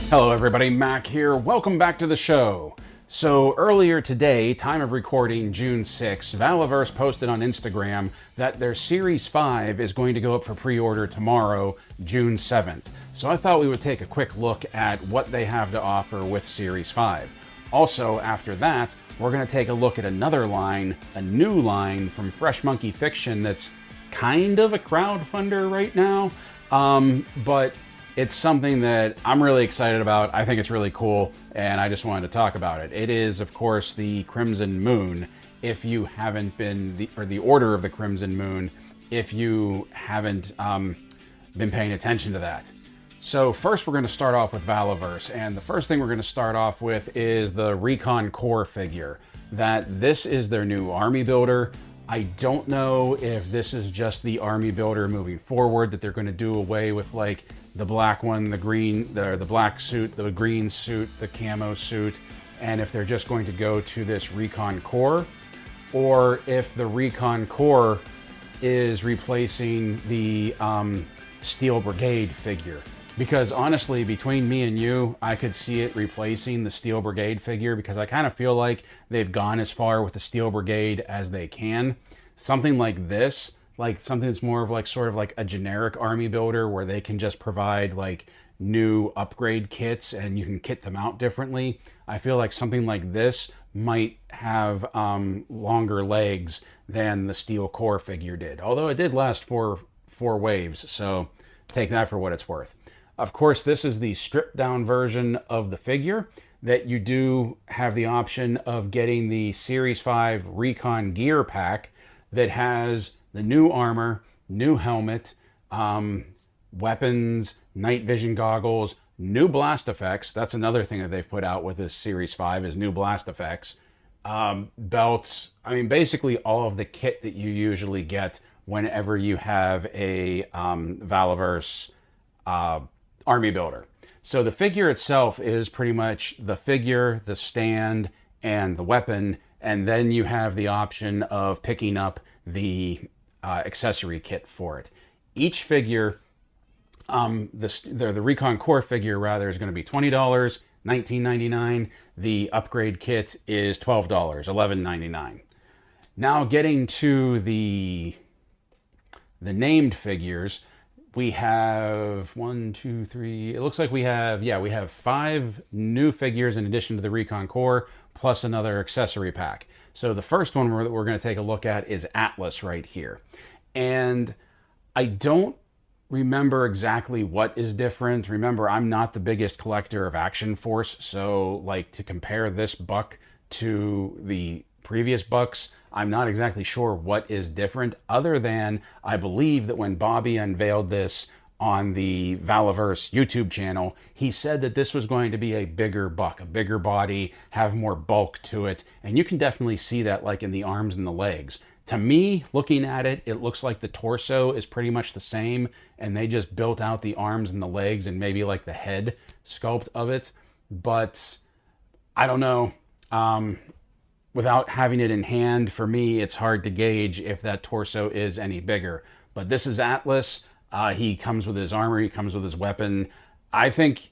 Hello everybody, Mac here. Welcome back to the show. So earlier today, time of recording June 6th, Valaverse posted on Instagram that their Series 5 is going to go up for pre-order tomorrow, June 7th. So I thought we would take a quick look at what they have to offer with Series 5. Also, after that, we're going to take a look at another line, a new line from Fresh Monkey Fiction that's kind of a crowdfunder right now, but it's something that I'm really excited about. I think it's really cool, and I just wanted to talk about it. It is, of course, the Crimson Moon. If you haven't been, the Order of the Crimson Moon, if you haven't been paying attention to that. So first we're going to start off with Valaverse, and the first thing we're going to start off with is the Recon Core figure. That this is their new army builder. I don't know if this is just the army builder moving forward, that they're going to do away with like the black one, the green, the black suit, the green suit, the camo suit, and if they're just going to go to this Recon Core, or if the Recon Core is replacing the Steel Brigade figure. Because honestly, between me and you, I could see it replacing the Steel Brigade figure, because I kind of feel like they've gone as far with the Steel Brigade as they can. Something like this, like something that's more of like sort of like a generic army builder where they can just provide like new upgrade kits and you can kit them out differently. I feel like something like this might have longer legs than the Steel Core figure did. Although it did last for 4 waves, so take that for what it's worth. Of course, this is the stripped down version of the figure that you do have the option of getting the Series 5 Recon Gear Pack that has the new armor, new helmet, weapons, night vision goggles, new blast effects. That's another thing that they've put out with this Series 5 is new blast effects. Belts, I mean, basically all of the kit that you usually get whenever you have a Valaverse army builder. So the figure itself is pretty much the figure, the stand, and the weapon, and then you have the option of picking up the accessory kit for it. Each figure, the Recon Core figure rather, is going to be $20, $19.99. The upgrade kit is $12, $11.99. Now getting to the named figures, we have 1, 2, 3. It looks like we have 5 new figures in addition to the Recon Core, plus another accessory pack. So the first one we're going to take a look at is Atlas right here. And I don't remember exactly what is different. Remember, I'm not the biggest collector of Action Force, so like to compare this buck to the previous bucks, I'm not exactly sure what is different, other than I believe that when Bobby unveiled this on the Valaverse YouTube channel, he said that this was going to be a bigger buck, a bigger body, have more bulk to it, and you can definitely see that like in the arms and the legs. To me, looking at it, it looks like the torso is pretty much the same, and they just built out the arms and the legs and maybe like the head sculpt of it, but I don't know. Without having it in hand, for me, it's hard to gauge if that torso is any bigger. But this is Atlas. He comes with his armor. He comes with his weapon. I think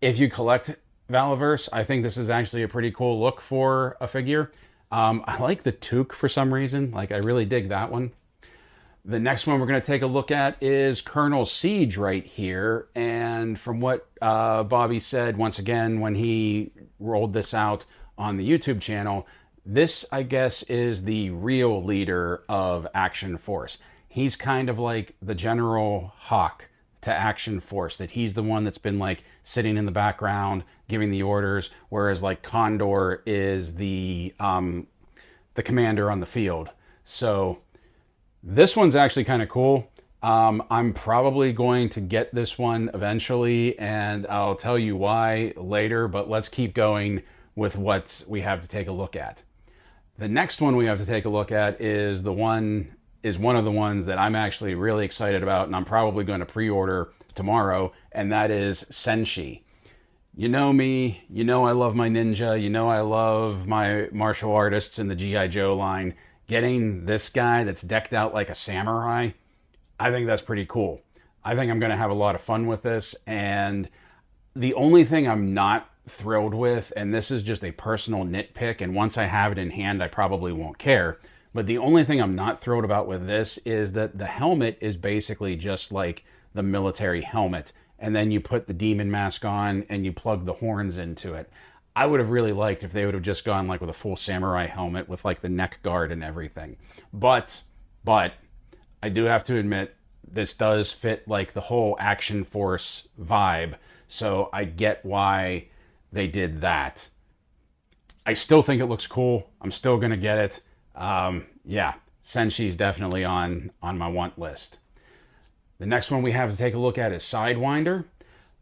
if you collect Valaverse, I think this is actually a pretty cool look for a figure. I like the toque for some reason. Like, I really dig that one. The next one we're going to take a look at is Colonel Siege right here. And from what Bobby said, once again, when he rolled this out on the YouTube channel, this, I guess, is the real leader of Action Force. He's kind of like the General Hawk to Action Force, that he's the one that's been like sitting in the background giving the orders, whereas like Condor is the commander on the field. So this one's actually kind of cool. I'm probably going to get this one eventually, and I'll tell you why later, but let's keep going with what we have to take a look at. The next one we have to take a look at is one of the ones that I'm actually really excited about, and I'm probably going to pre-order tomorrow, and that is Senshi. You know me, you know I love my ninja, you know I love my martial artists in the G.I. Joe line. Getting this guy that's decked out like a samurai, I think that's pretty cool. I think I'm going to have a lot of fun with this, and The only thing I'm not thrilled with, and this is just a personal nitpick, and once I have it in hand, I probably won't care. But the only thing I'm not thrilled about with this is that the helmet is basically just like the military helmet. And then you put the demon mask on and you plug the horns into it. I would have really liked if they would have just gone like with a full samurai helmet with like the neck guard and everything. But I do have to admit this does fit like the whole Action Force vibe. So I get why they did that. I still think it looks cool. I'm still gonna get it. Yeah, Senshi's definitely on my want list. The next one we have to take a look at is Sidewinder.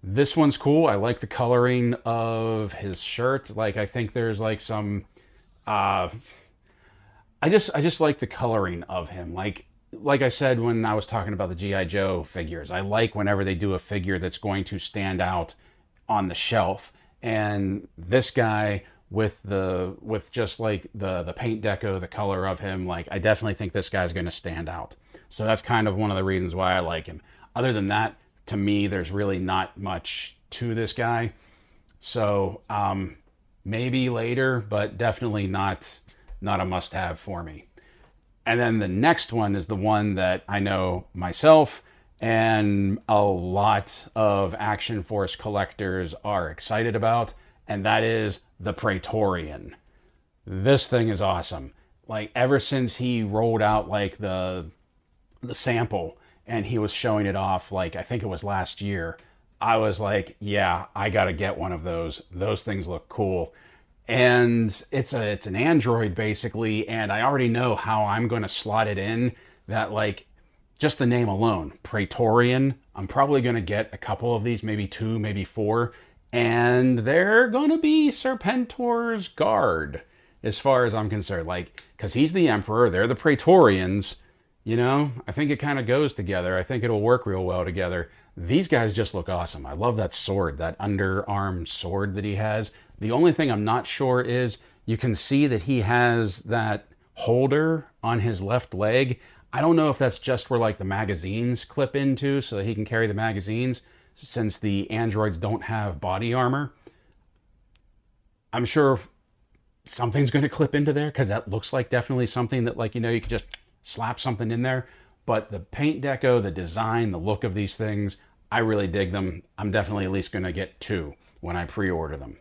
This one's cool. I like the coloring of his shirt. Like, I think there's like some, I just like the coloring of him. Like I said when I was talking about the G.I. Joe figures, I like whenever they do a figure that's going to stand out on the shelf. And this guy with just like the paint deco, the color of him, like I definitely think this guy's going to stand out. So that's kind of one of the reasons why I like him. Other than that, to me, there's really not much to this guy. So maybe later, but definitely not a must-have for me. And then the next one is the one that I know myself and a lot of Action Force collectors are excited about, and that is the Praetorian. This thing is awesome. Like, ever since he rolled out like the sample and he was showing it off, like I think it was last year, I was like, yeah, I gotta get one of those. Those things look cool. And it's an Android basically, and I already know how I'm going to slot it in. That, like, just the name alone, Praetorian, I'm probably going to get a couple of these, maybe 2, maybe 4, and they're going to be Serpentor's guard as far as I'm concerned. Like, because he's the Emperor, they're the Praetorians, you know? I think it kind of goes together. I think it'll work real well together. These guys just look awesome. I love that sword, that underarm sword that he has. The only thing I'm not sure is you can see that he has that holder on his left leg. I don't know if that's just where like the magazines clip into so that he can carry the magazines, since the androids don't have body armor. I'm sure something's going to clip into there because that looks like definitely something that, like, you know, you could just slap something in there. But the paint deco, the design, the look of these things, I really dig them. I'm definitely at least going to get 2 when I pre-order them.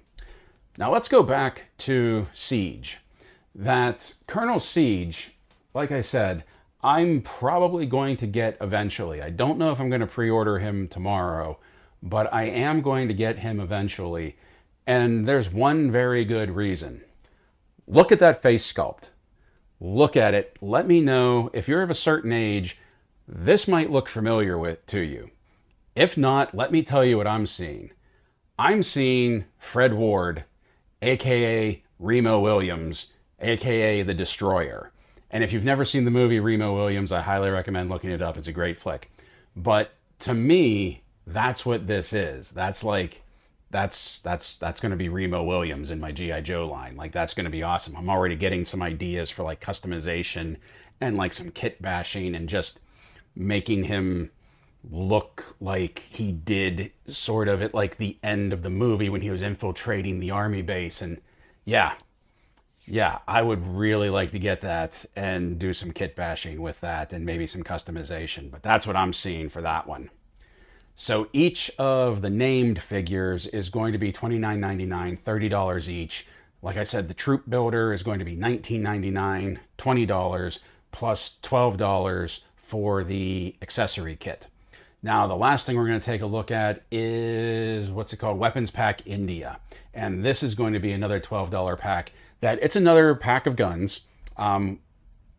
Now let's go back to Siege. That Colonel Siege, like I said, I'm probably going to get eventually. I don't know if I'm going to pre-order him tomorrow, but I am going to get him eventually. And there's one very good reason. Look at that face sculpt. Look at it. Let me know if you're of a certain age, this might look familiar to you. If not, let me tell you what I'm seeing. I'm seeing Fred Ward, aka Remo Williams, aka the Destroyer. And if you've never seen the movie Remo Williams, I highly recommend looking it up. It's a great flick. But to me, that's what this is. That's like, that's going to be Remo Williams in my G.I. Joe line. Like, that's going to be awesome. I'm already getting some ideas for like customization and like some kit bashing and just making him look like he did sort of at like the end of the movie when he was infiltrating the army base. And yeah, I would really like to get that and do some kit bashing with that and maybe some customization. But that's what I'm seeing for that one. So each of the named figures is going to be $29.99, $30 each. Like I said, the Troop Builder is going to be $19.99, $20, plus $12 for the accessory kit. Now, the last thing we're going to take a look at is, what's it called? Weapons Pack India. And this is going to be another $12 pack. It's another pack of guns.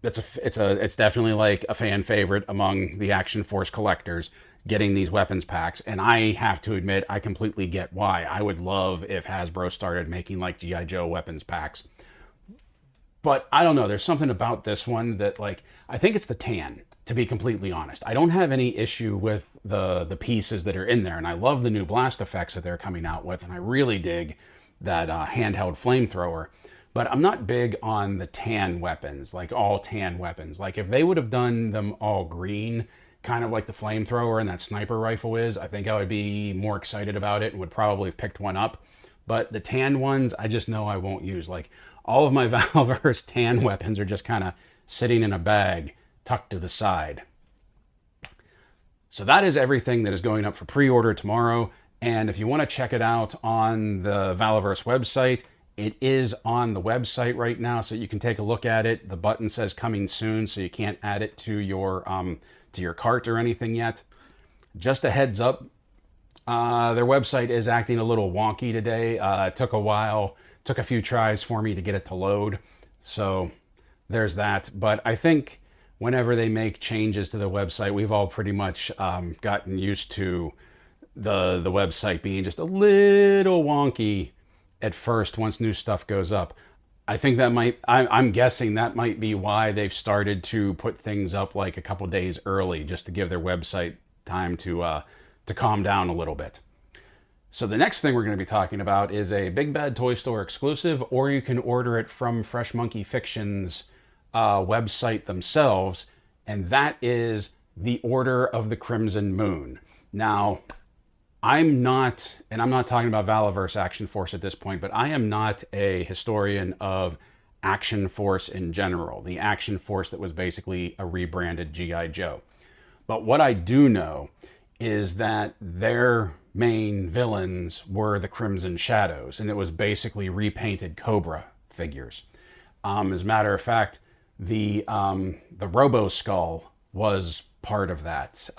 It's definitely like a fan favorite among the Action Force collectors, getting these weapons packs. And I have to admit, I completely get why. I would love if Hasbro started making like G.I. Joe weapons packs. But I don't know, there's something about this one that, like, I think it's the tan, to be completely honest. I don't have any issue with the pieces that are in there, and I love the new blast effects that they're coming out with, and I really dig that handheld flamethrower. But I'm not big on the tan weapons, like all tan weapons. Like, if they would have done them all green, kind of like the flamethrower and that sniper rifle is, I think I would be more excited about it and would probably have picked one up. But the tan ones, I just know I won't use. Like, all of my Valaverse tan weapons are just kind of sitting in a bag tucked to the side. So that is everything that is going up for pre-order tomorrow. And if you want to check it out on the Valaverse website, it is on the website right now, so you can take a look at it. The button says coming soon, so you can't add it to your cart or anything yet. Just a heads up, their website is acting a little wonky today. It took a while, took a few tries for me to get it to load. So there's that. But I think whenever they make changes to the website, we've all pretty much gotten used to the website being just a little wonky at first once new stuff goes up. I think that I'm guessing that might be why they've started to put things up like a couple days early, just to give their website time to calm down a little bit. So the next thing we're going to be talking about is a Big Bad Toy Store exclusive, or you can order it from Fresh Monkey Fiction's website themselves, and that is the Order of the Crimson Moon. Now, I'm not talking about Valaverse Action Force at this point, but I am not a historian of Action Force in general, the Action Force that was basically a rebranded G.I. Joe. But what I do know is that their main villains were the Crimson Shadows, and it was basically repainted Cobra figures. As a matter of fact, the Robo Skull was part of that.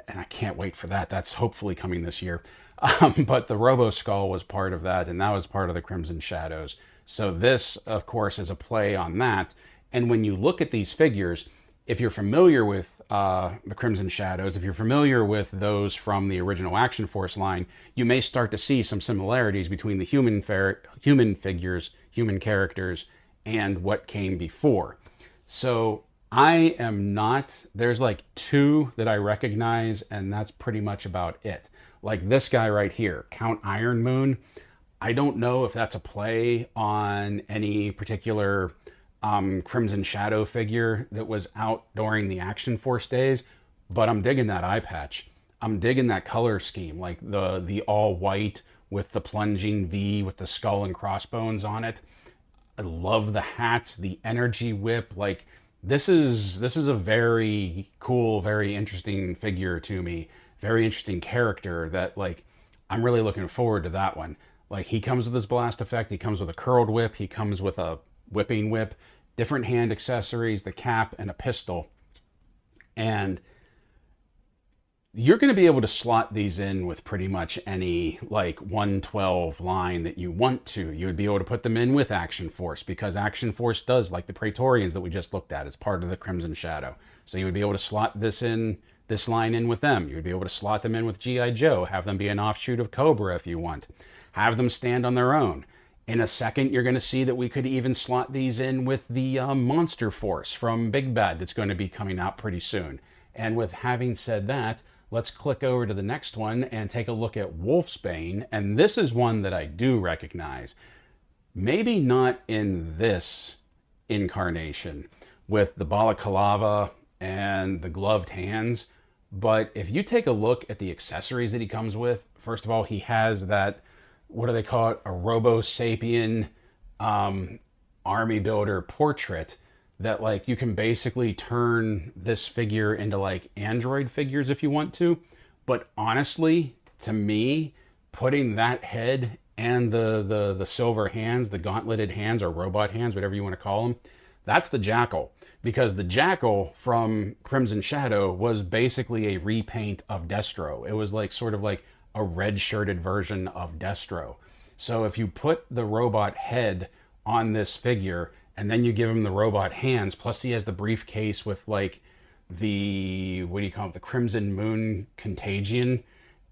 And I can't wait for that. That's hopefully coming this year. But the Robo Skull was part of that, and that was part of the Crimson Shadows. So this, of course, is a play on that. And when you look at these figures, if you're familiar with the Crimson Shadows, if you're familiar with those from the original Action Force line, you may start to see some similarities between the human figures, human characters, and what came before. So I am not, there's like two that I recognize, and that's pretty much about it. Like this guy right here, Count Iron Moon. I don't know if that's a play on any particular Crimson Shadow figure that was out during the Action Force days, but I'm digging that eye patch. I'm digging that color scheme, like the all white with the plunging V with the skull and crossbones on it. I love the hats, the energy whip. Like, this is a very cool, very interesting figure to me. Very interesting character that, like, I'm really looking forward to that one. Like, he comes with his blast effect, he comes with a curled whip, he comes with a whipping whip, different hand accessories, the cap, and a pistol. And you're going to be able to slot these in with pretty much any, like, 112 line that you want to. You would be able to put them in with Action Force, because Action Force does, like the Praetorians that we just looked at, as part of the Crimson Shadow. So you would be able to slot this line in with them. You would be able to slot them in with G.I. Joe, have them be an offshoot of Cobra if you want. Have them stand on their own. In a second, you're going to see that we could even slot these in with the Monster Force from Big Bad that's going to be coming out pretty soon. And with having said that, let's click over to the next one and take a look at Wolfsbane. And this is one that I do recognize. Maybe not in this incarnation with the balaclava and the gloved hands, but if you take a look at the accessories that he comes with, first of all, he has that, what do they call it? A Robo Sapien army builder portrait that, like, you can basically turn this figure into like android figures if you want to. But honestly, to me, putting that head and the silver hands, the gauntleted hands or robot hands, whatever you want to call them, that's the Jackal. Because the Jackal from Crimson Shadow was basically a repaint of Destro. It was like sort of like a red-shirted version of Destro. So if you put the robot head on this figure and then you give him the robot hands, plus he has the briefcase with like the, what do you call it, the Crimson Moon Contagion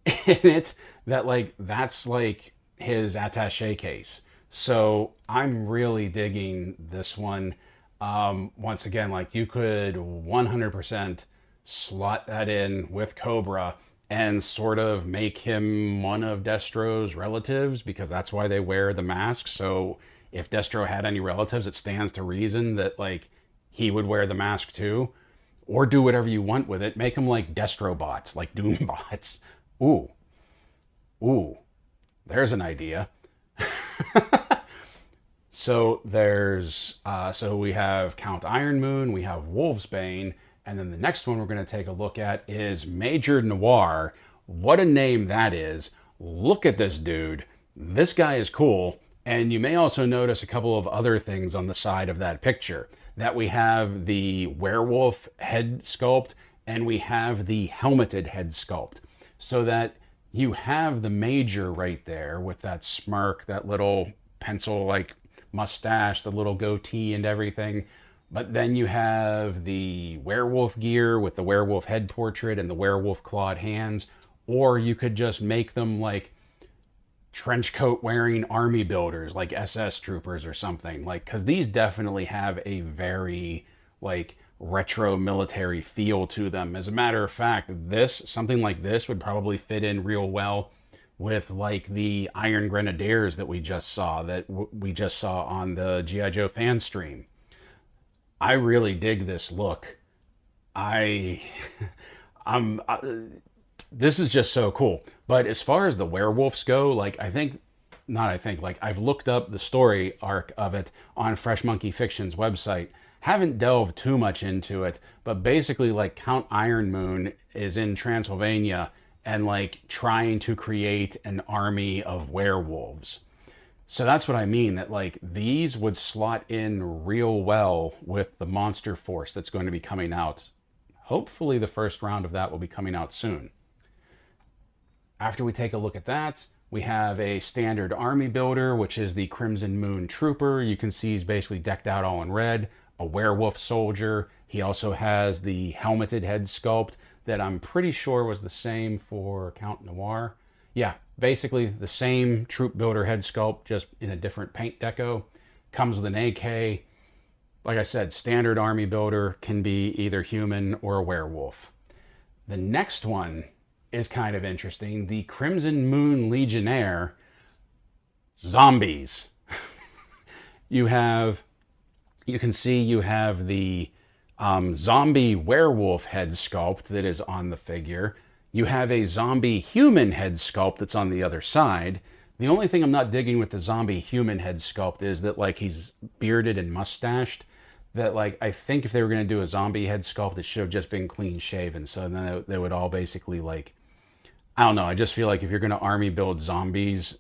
in it, that like, that's like his attaché case. So I'm really digging this one. Once again, like, you could 100% slot that in with Cobra and sort of make him one of Destro's relatives, because that's why they wear the mask. So if Destro had any relatives, it stands to reason that, like, he would wear the mask too. or do whatever you want with it. Make them like Destrobots, like Doombots. Ooh, ooh, there's an idea. So so we have Count Iron Moon, we have Wolfsbane, and then the next one we're going to take a look at is Major Noir. What a name that is. Look at this dude. This guy is cool. And you may also notice a couple of other things on the side of that picture. That we have the werewolf head sculpt and we have the helmeted head sculpt. So that you have the Major right there with that smirk, that little pencil-like mustache, the little goatee and everything. But then you have the werewolf gear with the werewolf head portrait and the werewolf clawed hands. Or you could just make them like trench coat wearing army builders, like SS troopers or something. Like, because these definitely have a very like retro military feel to them. As a matter of fact, something like this would probably fit in real well with like the Iron Grenadiers that we just saw, on the G.I. Joe fan stream. I really dig this look. I, I'm, this is just so cool. But as far as the werewolves go, like I've looked up the story arc of it on Fresh Monkey Fiction's website. Haven't delved too much into it, but basically like Count Iron Moon is in Transylvania and like trying to create an army of werewolves. So that's what I mean, that like these would slot in real well with the Monster Force that's going to be coming out. Hopefully the first round of that will be coming out soon. After we take a look at that, we have a standard army builder, which is the Crimson Moon Trooper. You can see he's basically decked out all in red, a werewolf soldier. He also has the helmeted head sculpt that I'm pretty sure was the same for Count Noir. Yeah, basically the same troop builder head sculpt, just in a different paint deco. Comes with an AK. Like I said, standard army builder, can be either human or a werewolf. The next one is kind of interesting. The Crimson Moon Legionnaire zombies. You can see you have the zombie werewolf head sculpt that is on the figure. You have a zombie human head sculpt that's on the other side. The only thing I'm not digging with the zombie human head sculpt is that like he's bearded and mustached. That like, I think if they were going to do a zombie head sculpt, it should have just been clean shaven. So then they would all basically like, I don't know. I just feel like if you're going to army build zombies,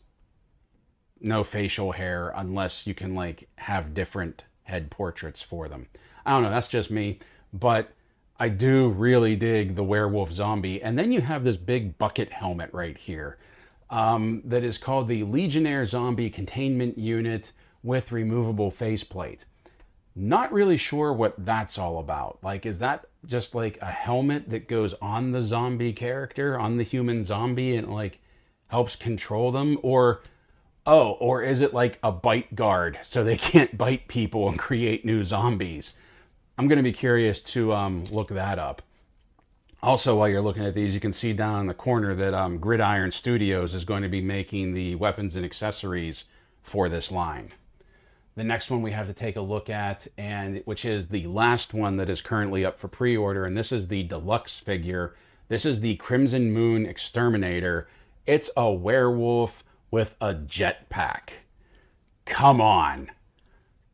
no facial hair unless you can like have different head portraits for them. I don't know. That's just me. But I do really dig the werewolf zombie. And then you have this big bucket helmet right here that is called the Legionnaire Zombie Containment Unit with removable faceplate. Not really sure what that's all about. Like, is that just like a helmet that goes on the zombie character, on the human zombie, and like helps control them? Or is it like a bite guard so they can't bite people and create new zombies? I'm going to be curious to look that up. Also, while you're looking at these, you can see down in the corner that Gridiron Studios is going to be making the weapons and accessories for this line. The next one we have to take a look at, and which is the last one that is currently up for pre-order, and this is the deluxe figure. This is the Crimson Moon Exterminator. It's a werewolf with a jetpack. Come on.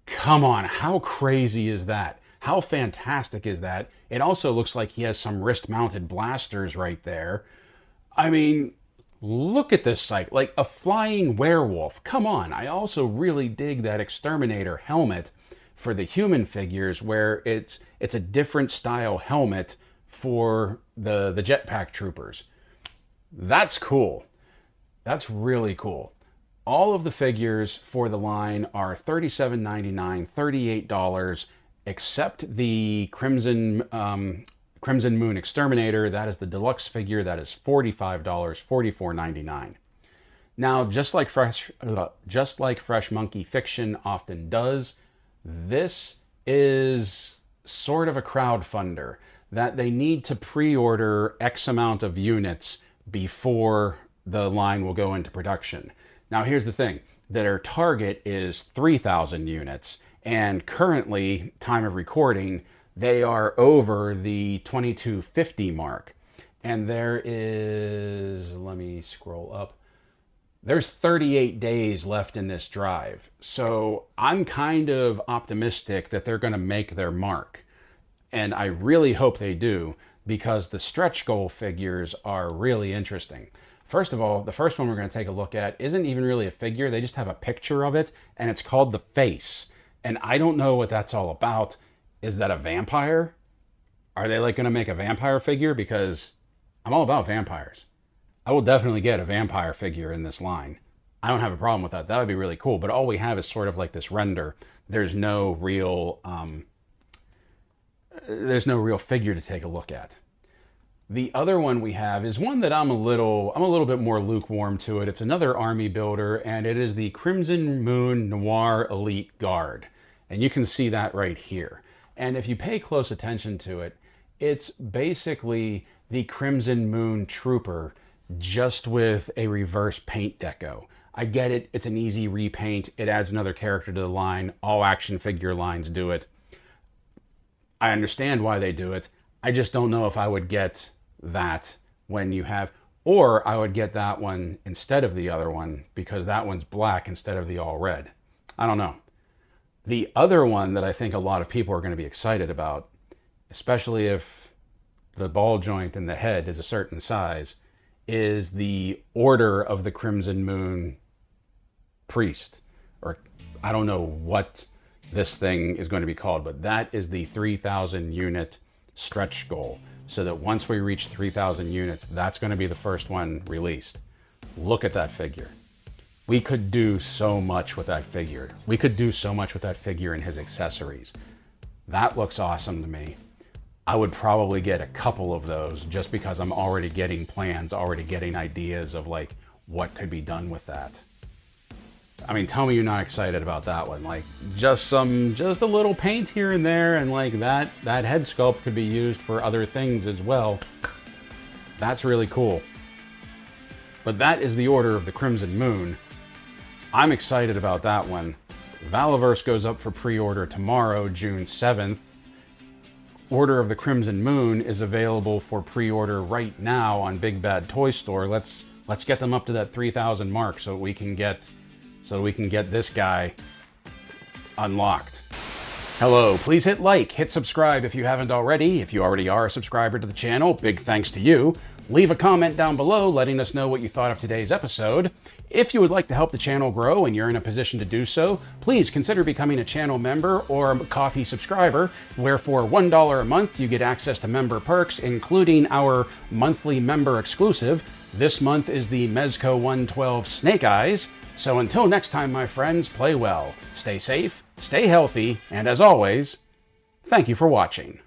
Come on. How crazy is that? How fantastic is that? It also looks like he has some wrist-mounted blasters right there. I mean, look at this sight, like a flying werewolf. Come on. I also really dig that Exterminator helmet for the human figures, where it's a different style helmet for the jetpack troopers. That's cool. That's really cool. All of the figures for the line are $37.99, $38, except the Crimson Moon Exterminator. That is the deluxe figure. That is $45, $44.99. Now, just like Fresh Monkey Fiction often does, this is sort of a crowdfunder, that they need to pre-order X amount of units before the line will go into production. Now, here's the thing. Their target is 3,000 units. And currently, time of recording, they are over the 2250 mark. And there is, let me scroll up, there's 38 days left in this drive. So I'm kind of optimistic that they're going to make their mark. And I really hope they do, because the stretch goal figures are really interesting. First of all, the first one we're going to take a look at isn't even really a figure. They just have a picture of it, and it's called the face. And I don't know what that's all about. Is that a vampire? Are they like going to make a vampire figure? Because I'm all about vampires. I will definitely get a vampire figure in this line. I don't have a problem with that. That would be really cool. But all we have is sort of like this render. There's no real figure to take a look at. The other one we have is one that I'm a little bit more lukewarm to it. It's another army builder, and it is the Crimson Moon Noir Elite Guard. And you can see that right here. And if you pay close attention to it, it's basically the Crimson Moon Trooper, just with a reverse paint deco. I get it. It's an easy repaint. It adds another character to the line. All action figure lines do it. I understand why they do it. I just don't know if I would get that when you have, or I would get that one instead of the other one, because that one's black instead of the all red. I don't know. The other one that I think a lot of people are going to be excited about, especially if the ball joint in the head is a certain size, is the Order of the Crimson Moon Priest. Or I don't know what this thing is going to be called, but that is the 3,000 unit stretch goal. So that once we reach 3,000 units, that's going to be the first one released. Look at that figure. We could do so much with that figure. We could do so much with that figure and his accessories. That looks awesome to me. I would probably get a couple of those just because I'm already getting plans, already getting ideas of like what could be done with that. I mean, tell me you're not excited about that one. Like just a little paint here and there, and like that head sculpt could be used for other things as well. That's really cool. But that is the Order of the Crimson Moon. I'm excited about that one. Valaverse goes up for pre-order tomorrow, June 7th. Order of the Crimson Moon is available for pre-order right now on Big Bad Toy Store. Let's get them up to that 3,000 mark so we can get this guy unlocked. Hello, please hit like, hit subscribe if you haven't already. If you already are a subscriber to the channel, big thanks to you. Leave a comment down below letting us know what you thought of today's episode. If you would like to help the channel grow and you're in a position to do so, please consider becoming a channel member or a Ko-fi subscriber, where for $1 a month you get access to member perks, including our monthly member exclusive. This month is the Mezco 112 Snake Eyes. So until next time, my friends, play well, stay safe, stay healthy, and as always, thank you for watching.